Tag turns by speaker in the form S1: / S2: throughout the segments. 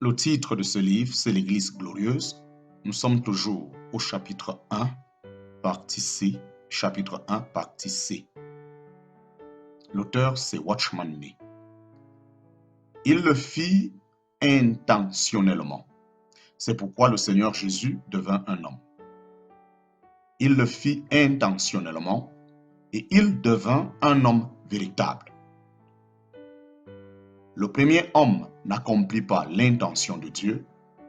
S1: Le titre de ce livre, c'est l'Église glorieuse. Nous sommes toujours au chapitre 1, partie C. Chapitre 1, partie C. L'auteur, c'est Watchman Nee. Il le fit intentionnellement. C'est pourquoi le Seigneur Jésus devint un homme. Il le fit intentionnellement et il devint un homme véritable. Le premier homme n'accomplit pas l'intention de Dieu.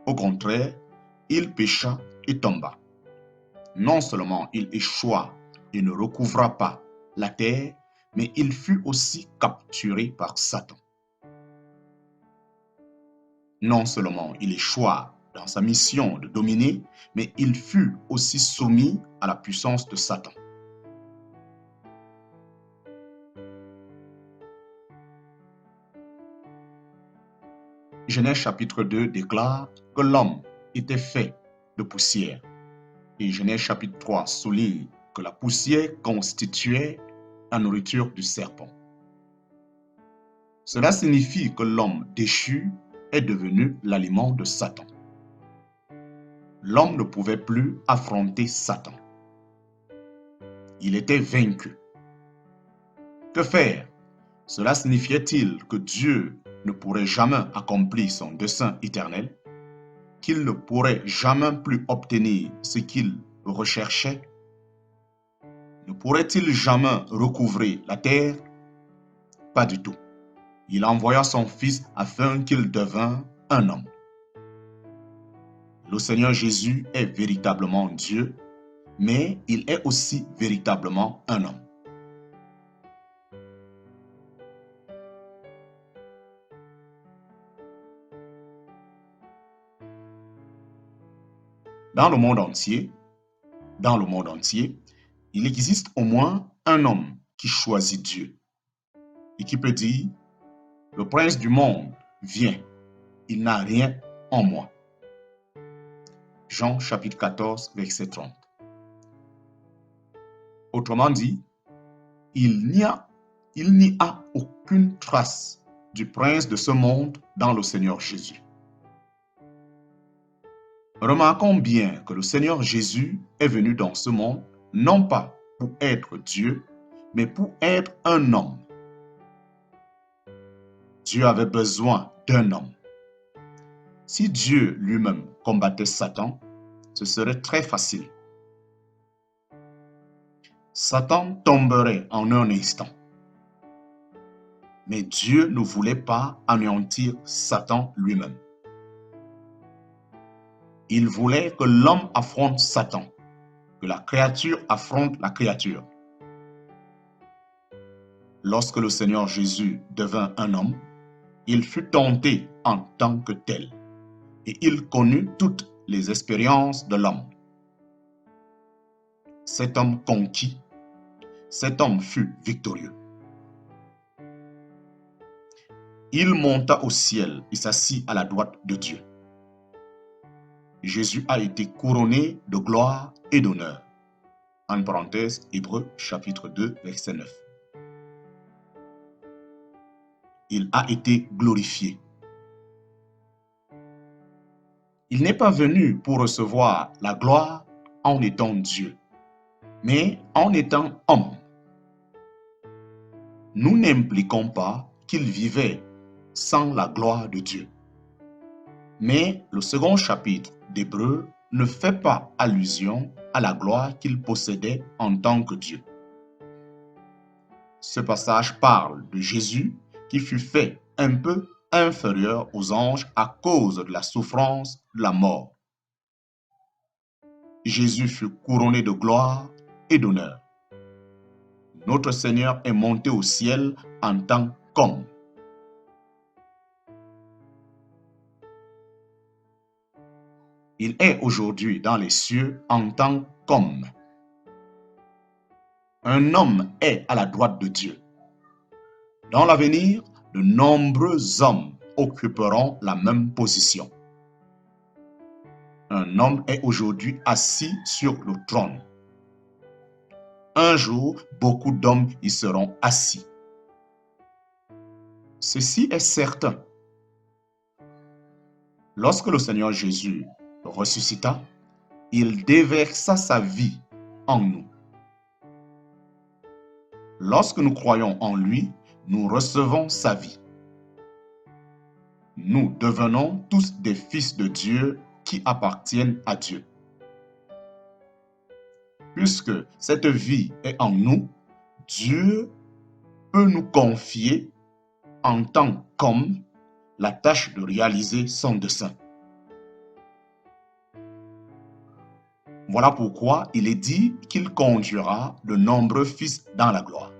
S1: Au contraire, il pécha et tomba. Non seulement il échoua et ne recouvra pas la terre, mais il fut aussi capturé par Satan. Non seulement il échoua dans sa mission de dominer, mais il fut aussi soumis à la puissance de Satan. Genèse chapitre 2 déclare que l'homme était fait de poussière. Et Genèse chapitre 3 souligne que la poussière constituait la nourriture du serpent. Cela signifie que l'homme déchu est devenu l'aliment de Satan. L'homme ne pouvait plus affronter Satan. Il était vaincu. Que faire? Cela signifiait-il que Dieu ne pourrait jamais accomplir son dessein éternel? Qu'il ne pourrait jamais plus obtenir ce qu'il recherchait? Ne pourrait-il jamais recouvrer la terre? Pas du tout. Il envoya son Fils afin qu'il devînt un homme. Le Seigneur Jésus est véritablement Dieu, mais il est aussi véritablement un homme. Dans le monde entier, il existe au moins un homme qui choisit Dieu et qui peut dire: le prince du monde vient, il n'a rien en moi. Jean chapitre 14, verset 30. Autrement dit, il n'y a aucune trace du prince de ce monde dans le Seigneur Jésus. Remarquons bien que le Seigneur Jésus est venu dans ce monde non pas pour être Dieu, mais pour être un homme. Dieu avait besoin d'un homme. Si Dieu lui-même combattait Satan, ce serait très facile. Satan tomberait en un instant. Mais Dieu ne voulait pas anéantir Satan lui-même. Il voulait que l'homme affronte Satan, que la créature affronte la créature. Lorsque le Seigneur Jésus devint un homme, il fut tenté en tant que tel, et il connut toutes les expériences de l'homme. Cet homme conquit, cet homme fut victorieux. Il monta au ciel et s'assit à la droite de Dieu. Jésus a été couronné de gloire et d'honneur. En parenthèse, Hébreux chapitre 2, verset 9. Il a été glorifié. Il n'est pas venu pour recevoir la gloire en étant Dieu, mais en étant homme. Nous n'impliquons pas qu'il vivait sans la gloire de Dieu. Mais le second chapitre d'Hébreux ne fait pas allusion à la gloire qu'il possédait en tant que Dieu. Ce passage parle de Jésus qui fut fait un peu inférieur aux anges à cause de la souffrance de la mort. Jésus fut couronné de gloire et d'honneur. Notre Seigneur est monté au ciel en tant qu'homme. Il est aujourd'hui dans les cieux en tant qu'homme. Un homme est à la droite de Dieu. Dans l'avenir, de nombreux hommes occuperont la même position. Un homme est aujourd'hui assis sur le trône. Un jour, beaucoup d'hommes y seront assis. Ceci est certain. Lorsque le Seigneur Jésus ressuscita, il déversa sa vie en nous. Lorsque nous croyons en lui, nous recevons sa vie. Nous devenons tous des fils de Dieu qui appartiennent à Dieu. Puisque cette vie est en nous, Dieu peut nous confier en tant qu'homme la tâche de réaliser son dessein. Voilà pourquoi il est dit qu'il conduira de nombreux fils dans la gloire.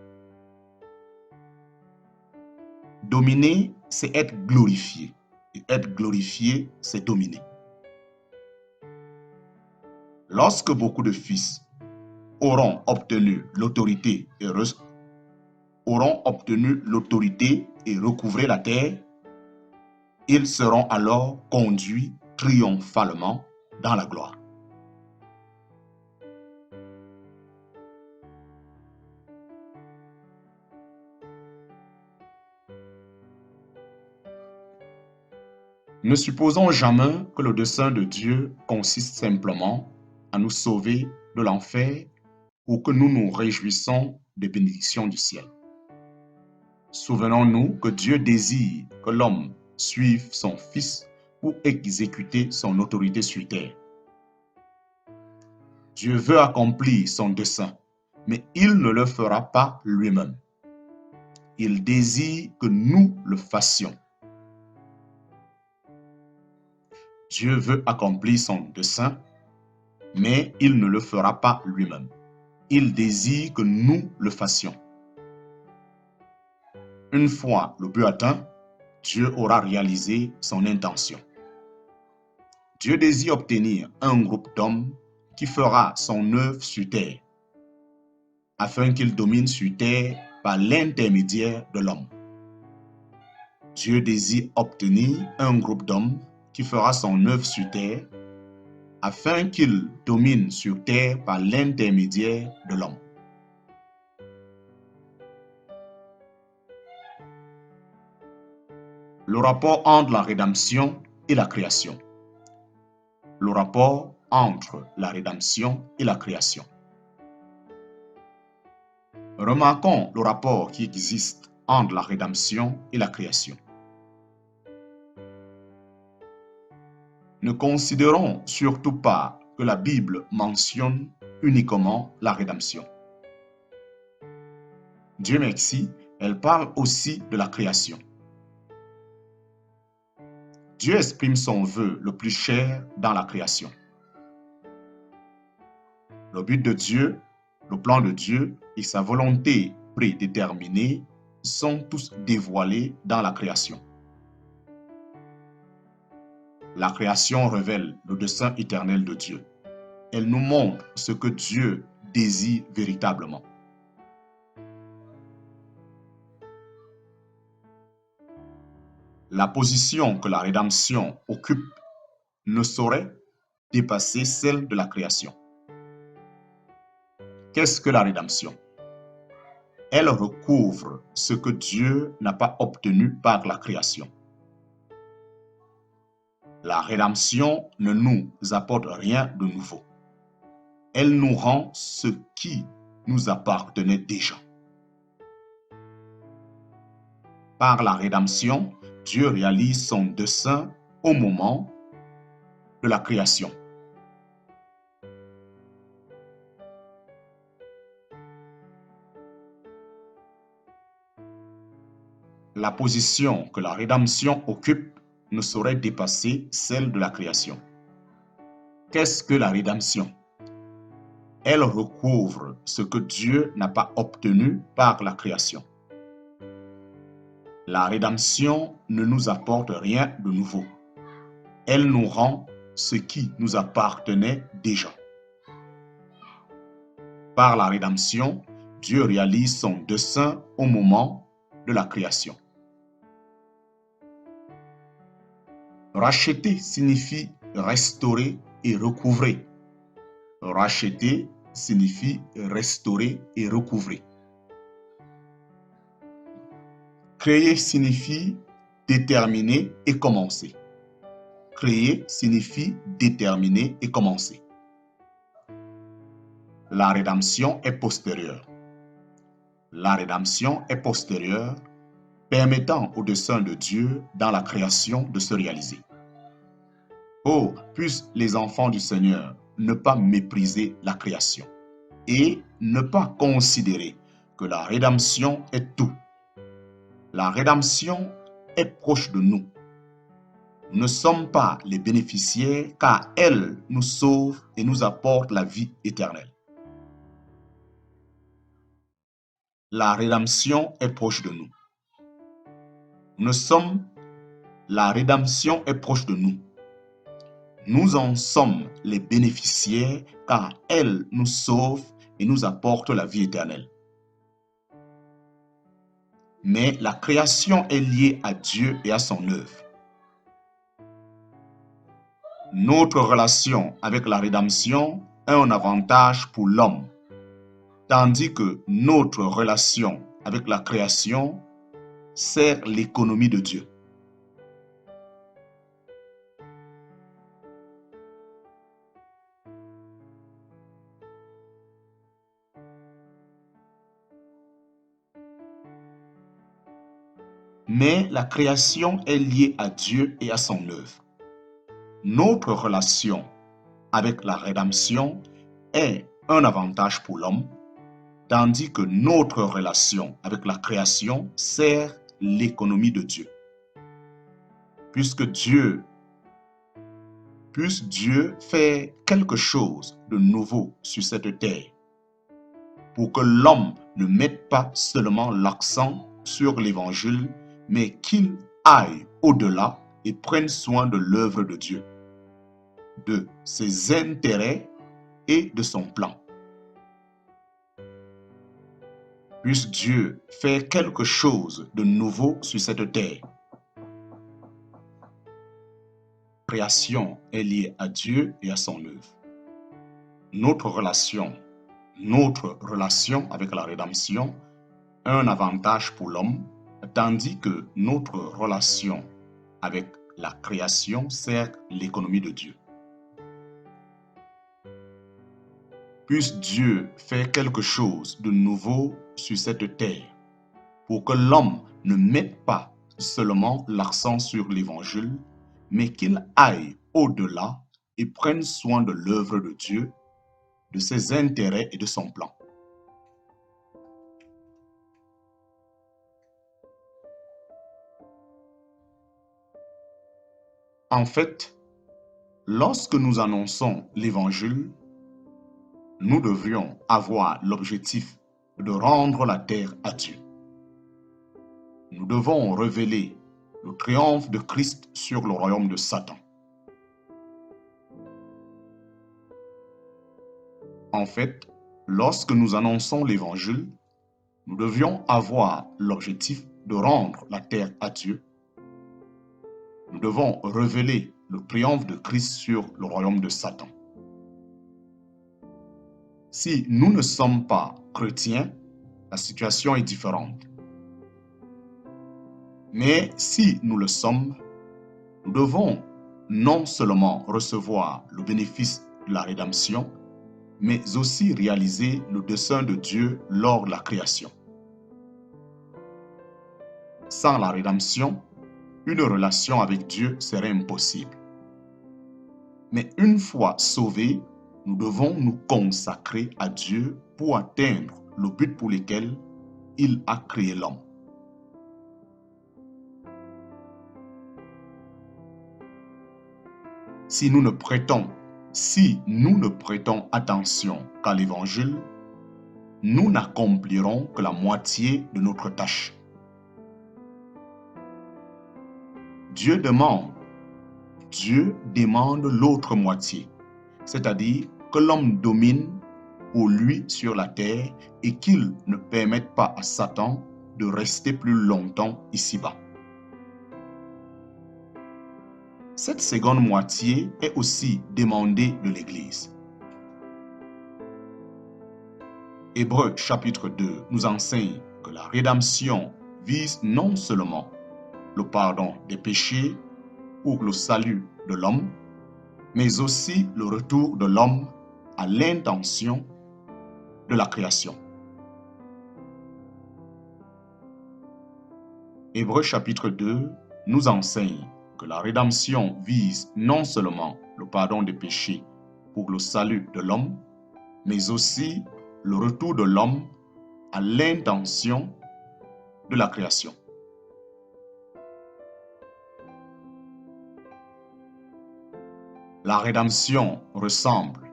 S1: Dominer, c'est être glorifié. Et être glorifié, c'est dominer. Lorsque beaucoup de fils auront obtenu l'autorité et recouvré la terre, ils seront alors conduits triomphalement dans la gloire. Ne supposons jamais que le dessein de Dieu consiste simplement à nous sauver de l'enfer ou que nous nous réjouissons des bénédictions du ciel. Souvenons-nous que Dieu désire que l'homme suive son Fils pour exécuter son autorité sur terre. Dieu veut accomplir son dessein, mais il ne le fera pas lui-même. Il désire que nous le fassions. Dieu veut accomplir son dessein, mais il ne le fera pas lui-même. Il désire que nous le fassions. Une fois le but atteint, Dieu aura réalisé son intention. Dieu désire obtenir un groupe d'hommes qui fera son œuvre sur terre, afin qu'il domine sur terre par l'intermédiaire de l'homme. Dieu désire obtenir un groupe d'hommes qui fera son œuvre sur terre, afin qu'il domine sur terre par l'intermédiaire de l'homme. Le rapport entre la rédemption et la création. Le rapport entre la rédemption et la création. Remarquons le rapport qui existe entre la rédemption et la création. Ne considérons surtout pas que la Bible mentionne uniquement la rédemption. Dieu merci, elle parle aussi de la création. Dieu exprime son vœu le plus cher dans la création. Le but de Dieu, le plan de Dieu et sa volonté prédéterminée sont tous dévoilés dans la création. La création révèle le dessein éternel de Dieu. Elle nous montre ce que Dieu désire véritablement. La position que la rédemption occupe ne saurait dépasser celle de la création. Qu'est-ce que la rédemption? Elle recouvre ce que Dieu n'a pas obtenu par la création. La rédemption ne nous apporte rien de nouveau. Elle nous rend ce qui nous appartenait déjà. Par la rédemption, Dieu réalise son dessein au moment de la création. La position que la rédemption occupe ne saurait dépasser celle de la création. Qu'est-ce que la rédemption? Elle recouvre ce que Dieu n'a pas obtenu par la création. La rédemption ne nous apporte rien de nouveau. Elle nous rend ce qui nous appartenait déjà. Par la rédemption, Dieu réalise son dessein au moment de la création. Racheter signifie restaurer et recouvrer. Racheter signifie restaurer et recouvrer. Créer signifie déterminer et commencer. Créer signifie déterminer et commencer. La rédemption est postérieure. La rédemption est postérieure, permettant au dessein de Dieu dans la création de se réaliser. Oh, puissent les enfants du Seigneur ne pas mépriser la création et ne pas considérer que la rédemption est tout. La rédemption est proche de nous. Nous ne sommes pas les bénéficiaires car elle nous sauve et nous apporte la vie éternelle. La rédemption est proche de nous. La rédemption est proche de nous. Nous en sommes les bénéficiaires car elle nous sauve et nous apporte la vie éternelle. Mais la création est liée à Dieu et à son œuvre. Notre relation avec la rédemption est un avantage pour l'homme, tandis que notre relation avec la création sert l'économie de Dieu. Mais la création est liée à Dieu et à son œuvre. Notre relation avec la rédemption est un avantage pour l'homme, tandis que notre relation avec la création sert l'économie de Dieu. Puisque Dieu fait quelque chose de nouveau sur cette terre, pour que l'homme ne mette pas seulement l'accent sur l'évangile, mais qu'il aille au-delà et prenne soin de l'œuvre de Dieu, de ses intérêts et de son plan. Puisse Dieu faire quelque chose de nouveau sur cette terre. La création est liée à Dieu et à son œuvre. Notre relation avec la rédemption est un avantage pour l'homme, tandis que notre relation avec la création sert l'économie de Dieu. Puisse Dieu faire quelque chose de nouveau sur cette terre, pour que l'homme ne mette pas seulement l'accent sur l'évangile, mais qu'il aille au-delà et prenne soin de l'œuvre de Dieu, de ses intérêts et de son plan. En fait, lorsque nous annonçons l'évangile, nous devrions avoir l'objectif de rendre la terre à Dieu. Nous devons révéler le triomphe de Christ sur le royaume de Satan. En fait, lorsque nous annonçons l'évangile, nous devions avoir l'objectif de rendre la terre à Dieu. Nous devons révéler le triomphe de Christ sur le royaume de Satan. Si nous ne sommes pas chrétiens, la situation est différente. Mais si nous le sommes, nous devons non seulement recevoir le bénéfice de la rédemption, mais aussi réaliser le dessein de Dieu lors de la création. Sans la rédemption, une relation avec Dieu serait impossible. Mais une fois sauvés, nous devons nous consacrer à Dieu pour atteindre le but pour lequel il a créé l'homme. Si nous ne prêtons attention qu'à l'évangile, nous n'accomplirons que la moitié de notre tâche. Dieu demande l'autre moitié, c'est-à-dire que l'homme domine pour lui sur la terre et qu'il ne permette pas à Satan de rester plus longtemps ici-bas. Cette seconde moitié est aussi demandée de l'Église. Hébreux chapitre 2 nous enseigne que la rédemption vise non seulement le pardon des péchés ou le salut de l'homme, mais aussi le retour de l'homme à l'intention de la création. Hébreux chapitre 2 nous enseigne que la rédemption vise non seulement le pardon des péchés pour le salut de l'homme, mais aussi le retour de l'homme à l'intention de la création. La rédemption ressemble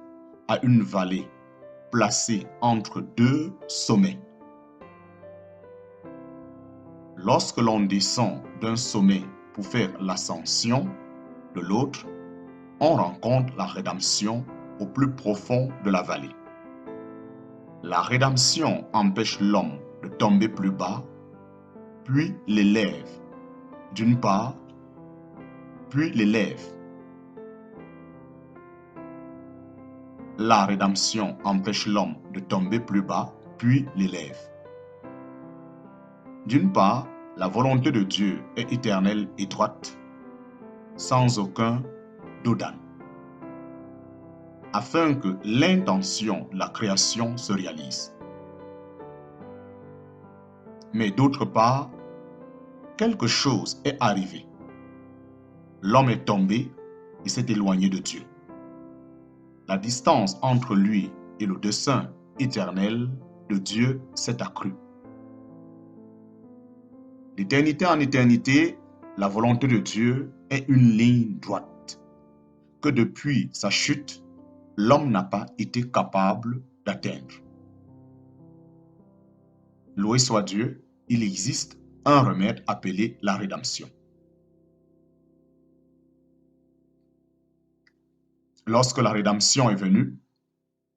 S1: à une vallée placée entre deux sommets. Lorsque l'on descend d'un sommet pour faire l'ascension de l'autre, on rencontre la rédemption au plus profond de la vallée. La rédemption empêche l'homme de tomber plus bas, puis l'élève d'une part, puis l'élève. La rédemption empêche l'homme de tomber plus bas, puis l'élève. D'une part, la volonté de Dieu est éternelle et droite, sans aucun dodan, afin que l'intention de la création se réalise. Mais d'autre part, quelque chose est arrivé. L'homme est tombé et s'est éloigné de Dieu. La distance entre lui et le dessein éternel de Dieu s'est accrue. D'éternité en éternité, la volonté de Dieu est une ligne droite que depuis sa chute, l'homme n'a pas été capable d'atteindre. Loué soit Dieu, il existe un remède appelé la rédemption. Lorsque la rédemption est venue,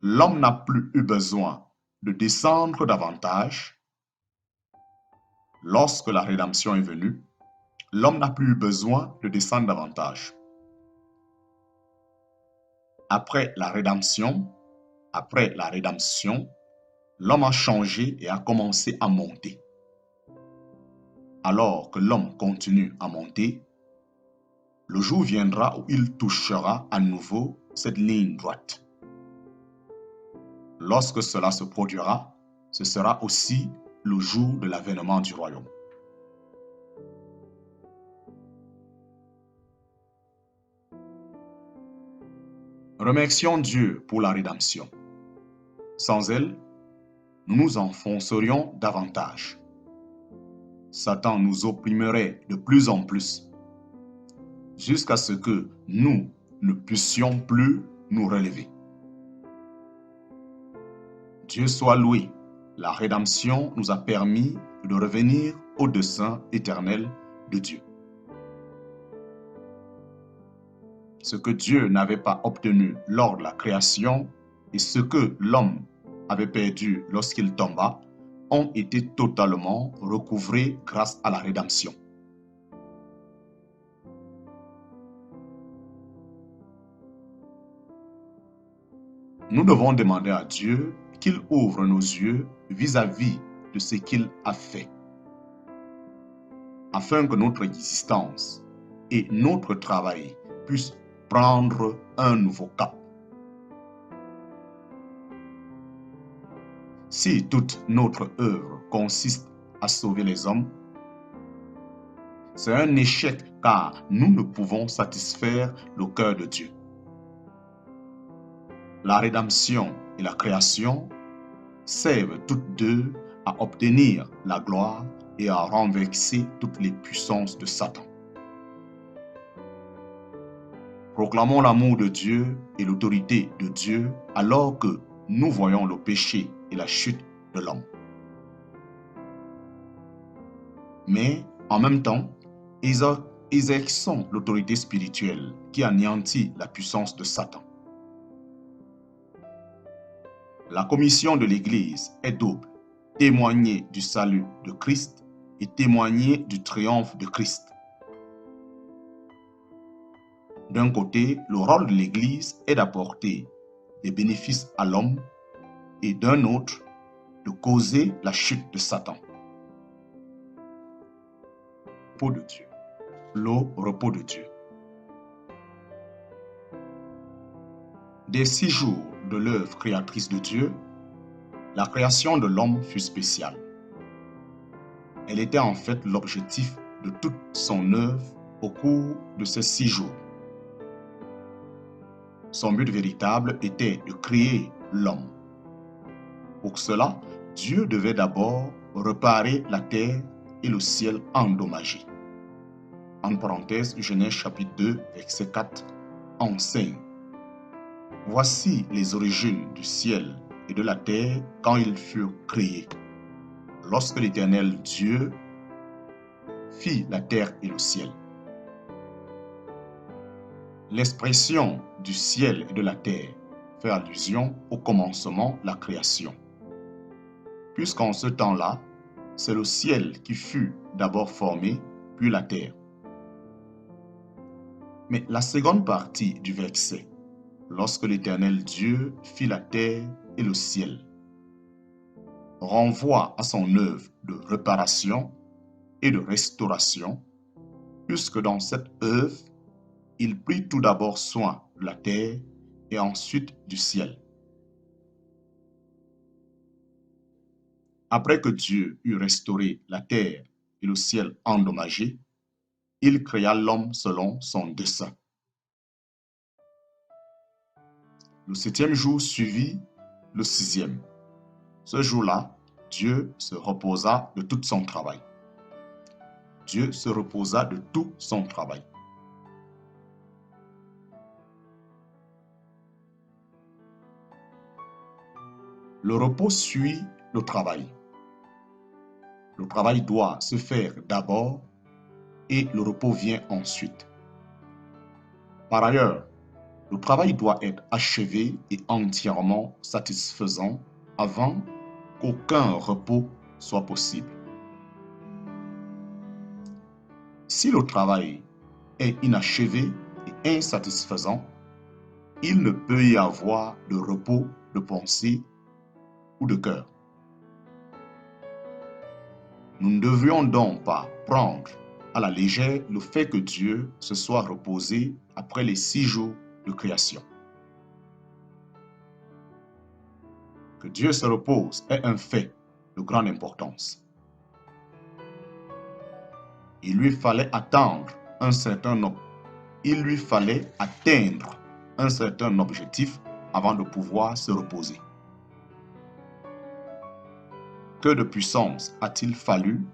S1: l'homme n'a plus eu besoin de descendre davantage. Lorsque la rédemption est venue, l'homme n'a plus eu besoin de descendre davantage. Après la rédemption, l'homme a changé et a commencé à monter. Alors que l'homme continue à monter, le jour viendra où il touchera à nouveau cette ligne droite. Lorsque cela se produira, ce sera aussi le jour de l'avènement du royaume. Remercions Dieu pour la rédemption. Sans elle, nous nous enfoncerions davantage. Satan nous opprimerait de plus en plus, jusqu'à ce que nous ne puissions plus nous relever. Dieu soit loué, la rédemption nous a permis de revenir au dessein éternel de Dieu. Ce que Dieu n'avait pas obtenu lors de la création et ce que l'homme avait perdu lorsqu'il tomba ont été totalement recouvrés grâce à la rédemption. Nous devons demander à Dieu qu'il ouvre nos yeux vis-à-vis de ce qu'il a fait, afin que notre existence et notre travail puissent prendre un nouveau cap. Si toute notre œuvre consiste à sauver les hommes, c'est un échec car nous ne pouvons satisfaire le cœur de Dieu. La rédemption et la création servent toutes deux à obtenir la gloire et à renverser toutes les puissances de Satan. Proclamons l'amour de Dieu et l'autorité de Dieu alors que nous voyons le péché et la chute de l'homme. Mais en même temps, exerçons l'autorité spirituelle qui anéantit la puissance de Satan. La commission de l'Église est double, témoigner du salut de Christ et témoigner du triomphe de Christ. D'un côté, le rôle de l'Église est d'apporter des bénéfices à l'homme et d'un autre, de causer la chute de Satan. Repos de Dieu. Le repos de Dieu. Des 6 jours de l'œuvre créatrice de Dieu, la création de l'homme fut spéciale. Elle était en fait l'objectif de toute son œuvre au cours de ces 6 jours. Son but véritable était de créer l'homme. Pour cela, Dieu devait d'abord réparer la terre et le ciel endommagés. En parenthèse, Genèse chapitre 2, verset 4 enseigne: Voici les origines du ciel et de la terre quand ils furent créés, lorsque l'Éternel Dieu fit la terre et le ciel. L'expression du ciel et de la terre fait allusion au commencement, la création. Puisqu'en ce temps-là, c'est le ciel qui fut d'abord formé, puis la terre. Mais la seconde partie du verset, lorsque l'Éternel Dieu fit la terre et le ciel, renvoie à son œuvre de réparation et de restauration, puisque dans cette œuvre, il prit tout d'abord soin de la terre et ensuite du ciel. Après que Dieu eut restauré la terre et le ciel endommagés, il créa l'homme selon son dessein. Le 7e jour suivit le 6e. Ce jour-là, Dieu se reposa de tout son travail. Dieu se reposa de tout son travail. Le repos suit le travail. Le travail doit se faire d'abord et le repos vient ensuite. Par ailleurs, le travail doit être achevé et entièrement satisfaisant avant qu'aucun repos soit possible. Si le travail est inachevé et insatisfaisant, il ne peut y avoir de repos de pensée ou de cœur. Nous ne devrions donc pas prendre à la légère le fait que Dieu se soit reposé après les 6 jours de création. Que Dieu se repose est un fait de grande importance. Il lui fallait atteindre un certain objectif avant de pouvoir se reposer. Que de puissance a-t-il fallu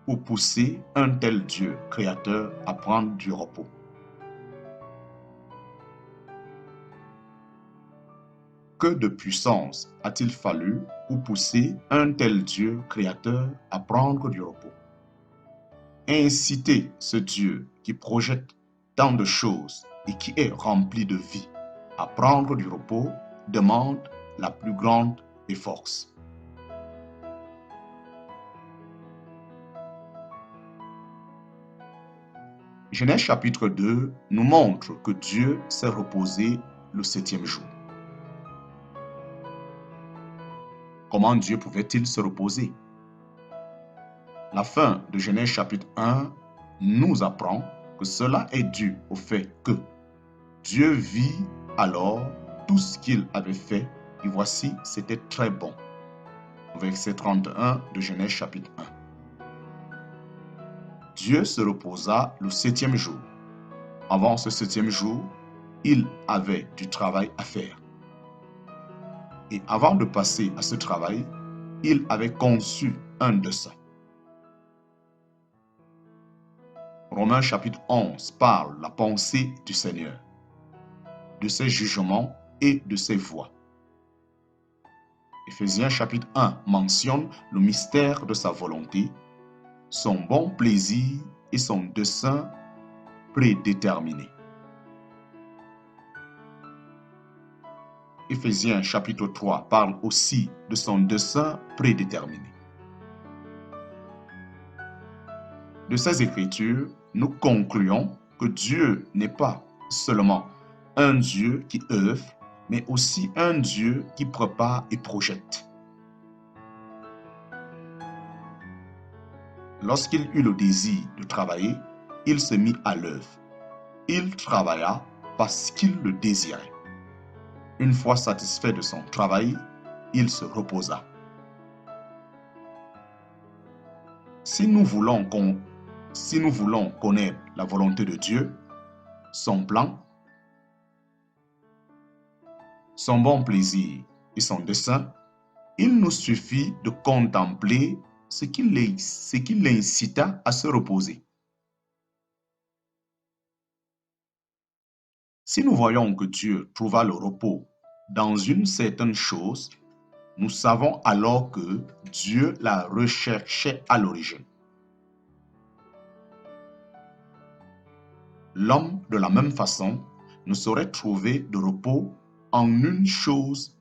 S1: pour pousser un tel Dieu créateur à prendre du repos? Que de puissance a-t-il fallu pour pousser un tel Dieu créateur à prendre du repos? Inciter ce Dieu qui projette tant de choses et qui est rempli de vie à prendre du repos demande la plus grande des forces. Genèse chapitre 2 nous montre que Dieu s'est reposé le 7e jour. Comment Dieu pouvait-il se reposer? La fin de Genèse chapitre 1 nous apprend que cela est dû au fait que Dieu vit alors tout ce qu'il avait fait et voici, c'était très bon. Verset 31 de Genèse chapitre 1. Dieu se reposa le 7e jour. Avant ce 7e jour, il avait du travail à faire. Et avant de passer à ce travail, il avait conçu un dessein. Romains chapitre 11 parle de la pensée du Seigneur, de ses jugements et de ses voies. Éphésiens chapitre 1 mentionne le mystère de sa volonté, son bon plaisir et son dessein prédéterminé. Éphésiens chapitre 3 parle aussi de son dessein prédéterminé. De ces Écritures, nous concluons que Dieu n'est pas seulement un Dieu qui œuvre, mais aussi un Dieu qui prépare et projette. Lorsqu'il eut le désir de travailler, il se mit à l'œuvre. Il travailla parce qu'il le désirait. Une fois satisfait de son travail, il se reposa. Si nous voulons connaître la volonté de Dieu, son plan, son bon plaisir et son dessein, il nous suffit de contempler ce qui l'incita à se reposer. Si nous voyons que Dieu trouva le repos dans une certaine chose, nous savons alors que Dieu la recherchait à l'origine. L'homme, de la même façon, ne saurait trouver de repos en une chose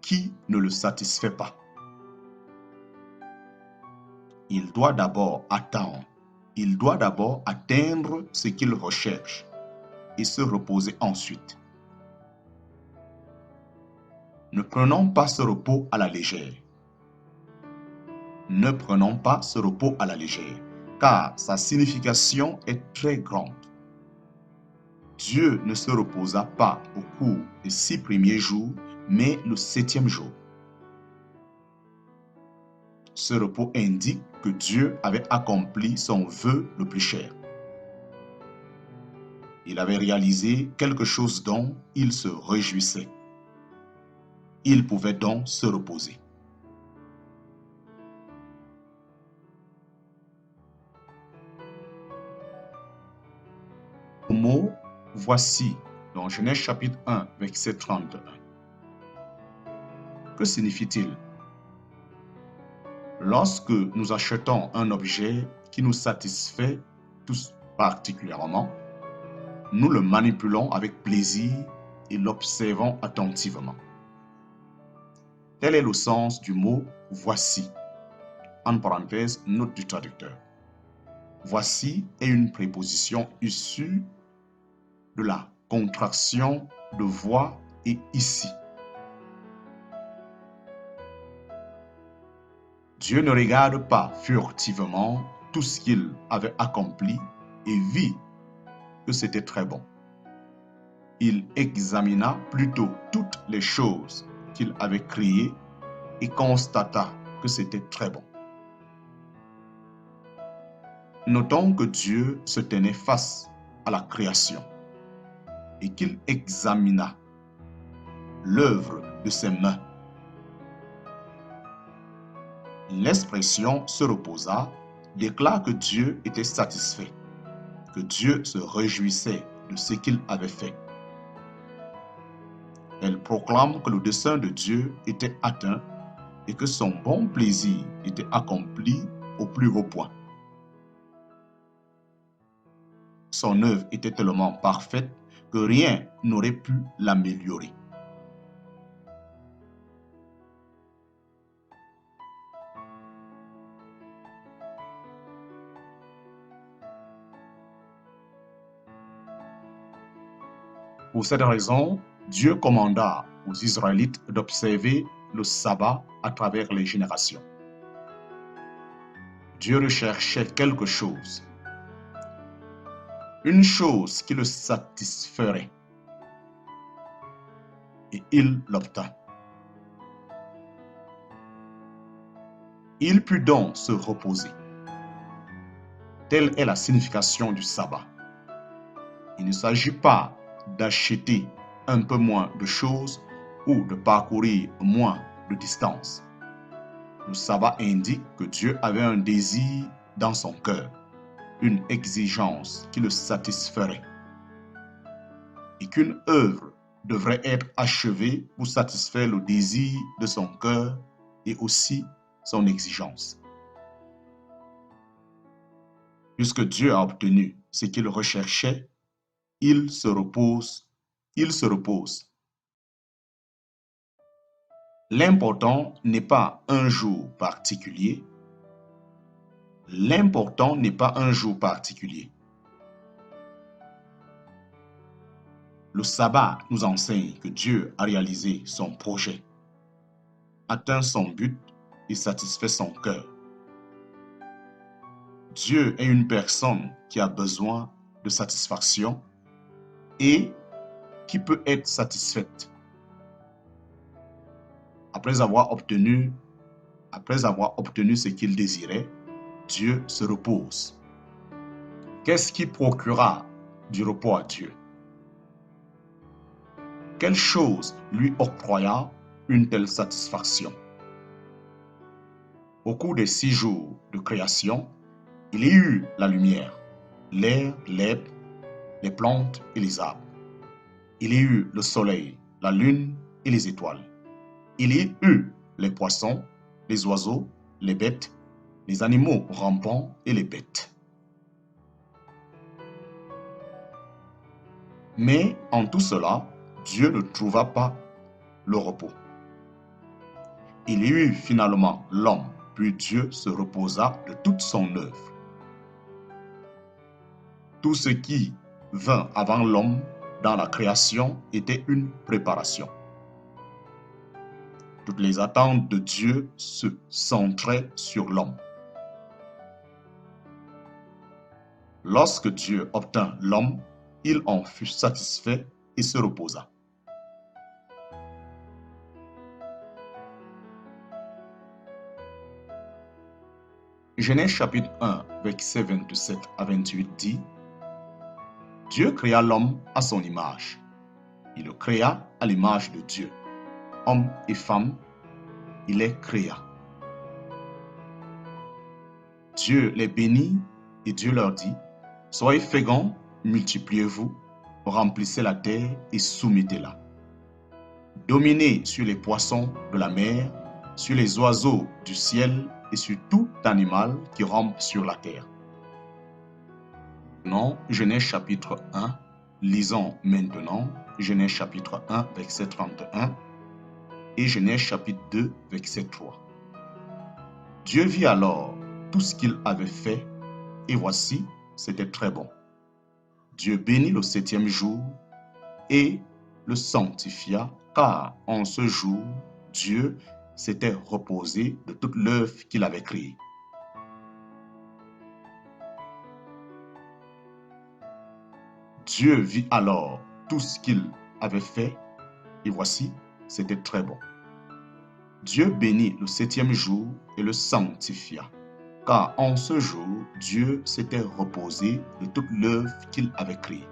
S1: qui ne le satisfait pas. Il doit d'abord attendre, il doit d'abord atteindre ce qu'il recherche et se reposer ensuite. Ne prenons pas ce repos à la légère. Ne prenons pas ce repos à la légère, car sa signification est très grande. Dieu ne se reposa pas au cours des 6 premiers jours, mais le 7e jour. Ce repos indique que Dieu avait accompli son vœu le plus cher. Il avait réalisé quelque chose dont il se réjouissait. Il pouvait donc se reposer. Le mot « voici » dans Genèse chapitre 1, verset 31. Que signifie-t-il? Lorsque nous achetons un objet qui nous satisfait tous particulièrement, nous le manipulons avec plaisir et l'observons attentivement. Tel est le sens du mot « voici », en parenthèse, note du traducteur. Voici est une préposition issue de la contraction de voir et ici. Dieu ne regarde pas furtivement tout ce qu'il avait accompli et vit que c'était très bon. Il examina plutôt toutes les choses qu'il avait créées et constata que c'était très bon. Notons que Dieu se tenait face à la création et qu'il examina l'œuvre de ses mains. L'expression « se reposa » déclare que Dieu était satisfait, que Dieu se réjouissait de ce qu'il avait fait. Elle proclame que le dessein de Dieu était atteint et que son bon plaisir était accompli au plus haut point. Son œuvre était tellement parfaite que rien n'aurait pu l'améliorer. Pour cette raison, Dieu commanda aux Israélites d'observer le sabbat à travers les générations. Dieu recherchait quelque chose, une chose qui le satisferait, et il l'obtint. Il put donc se reposer. Telle est la signification du sabbat. Il ne s'agit pas d'acheter un peu moins de choses ou de parcourir moins de distance. Le sabbat indique que Dieu avait un désir dans son cœur, une exigence qui le satisferait et qu'une œuvre devrait être achevée pour satisfaire le désir de son cœur et aussi son exigence. Puisque Dieu a obtenu ce qu'il recherchait, il se repose. L'important n'est pas un jour particulier. L'important n'est pas un jour particulier. Le sabbat nous enseigne que Dieu a réalisé son projet, atteint son but et satisfait son cœur. Dieu est une personne qui a besoin de satisfaction et qui peut être satisfaite. après avoir obtenu ce qu'il désirait, Dieu se repose. Qu'est-ce qui procura du repos à Dieu? Quelle chose lui octroya une telle satisfaction? Au cours des 6 jours de création, il y eut la lumière, l'air, l'herbe, les plantes et les arbres. Il y eut le soleil, la lune et les étoiles. Il y eut les poissons, les oiseaux, les bêtes, les animaux rampants et les bêtes. Mais en tout cela, Dieu ne trouva pas le repos. Il y eut finalement l'homme, puis Dieu se reposa de toute son œuvre. Tout ce qui vint avant l'homme dans la création était une préparation. Toutes les attentes de Dieu se centraient sur l'homme. Lorsque Dieu obtint l'homme, il en fut satisfait et se reposa. Genèse chapitre 1, versets 27 à 28 dit: Dieu créa l'homme à son image. Il le créa à l'image de Dieu. Homme et femme, il les créa. Dieu les bénit et Dieu leur dit: Soyez féconds, multipliez-vous, remplissez la terre et soumettez-la. Dominez sur les poissons de la mer, sur les oiseaux du ciel et sur tout animal qui rampe sur la terre. Non, Genèse chapitre 1, lisons maintenant Genèse chapitre 1, verset 31 et Genèse chapitre 2, verset 3. Dieu vit alors tout ce qu'il avait fait, et voici, c'était très bon. Dieu bénit le 7e jour et le sanctifia, car en ce jour, Dieu s'était reposé de toute l'œuvre qu'il avait créée. Dieu vit alors tout ce qu'il avait fait, et voici, c'était très bon. Dieu bénit le 7e jour et le sanctifia, car en ce jour, Dieu s'était reposé de toute l'œuvre qu'il avait créée.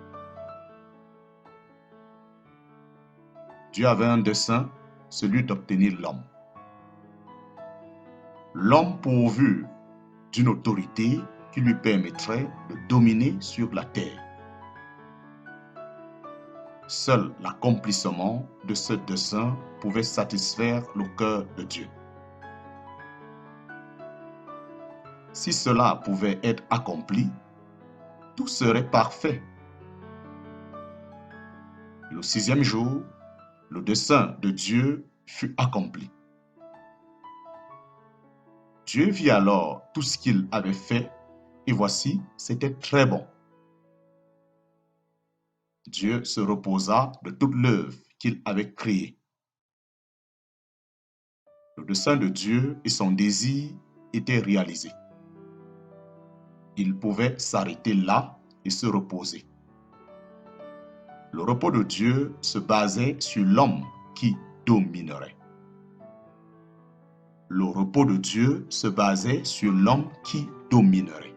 S1: Dieu avait un dessein, celui d'obtenir l'homme. L'homme pourvu d'une autorité qui lui permettrait de dominer sur la terre. Seul l'accomplissement de ce dessein pouvait satisfaire le cœur de Dieu. Si cela pouvait être accompli, tout serait parfait. Le 6e jour, le dessein de Dieu fut accompli. Dieu vit alors tout ce qu'il avait fait, et voici, c'était très bon. Dieu se reposa de toute l'œuvre qu'il avait créée. Le dessein de Dieu et son désir étaient réalisés. Il pouvait s'arrêter là et se reposer. Le repos de Dieu se basait sur l'homme qui dominerait. Le repos de Dieu se basait sur l'homme qui dominerait.